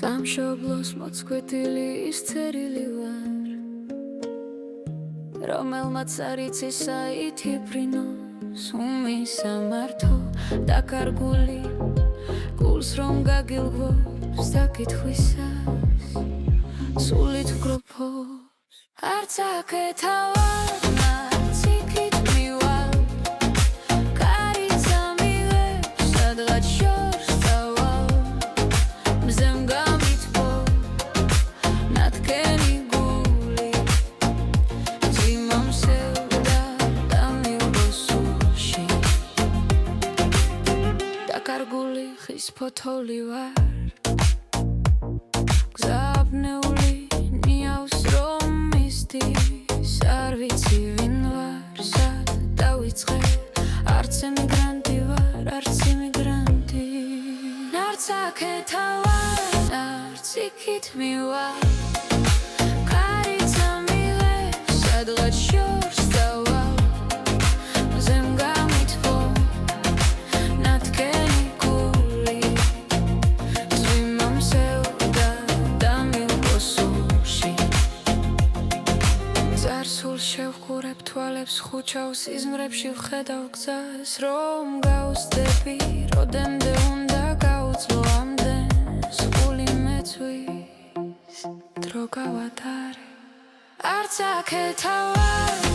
სამშობლოს მოწყვეტილი ისწერილი ვარ, რომელმაც არ იცის საითი ბრინოს უმისამართო დაკარგული გულს რომ გაგილღვოს დაკითხვისას სულით ვგროფოს არც აქეთა ვარ, არც იქით მივალ კარიცა მივებს სადღაც შორს წავალ მზემ გამითბო ნათქენი გული ძიმამსევდა და მივბოსულში დაკარგული ხის ფოთოლი ვარ გზაბნეული ნიავს რომ მისდის არ ვიცი ვინ ვარ სად დავიწყე არც ემიგრანტი ვარ არც იმიგრანტი არც აქეთა ვარ არც იქით მივალ კარიცა მივებს სადღაც შორს წავალ მზემ გამითბო ნათქენი გული ძვიმამსევდა და მივბოსულში წარსულს შევხურებ თვალებს ხუჩავს სიზმრებში ვხედავ გზას რომ გავსდები როდემდე უნდა გაუძლო ამდენს გული მეწვის დრო გავატარე არც აქეთა ვარ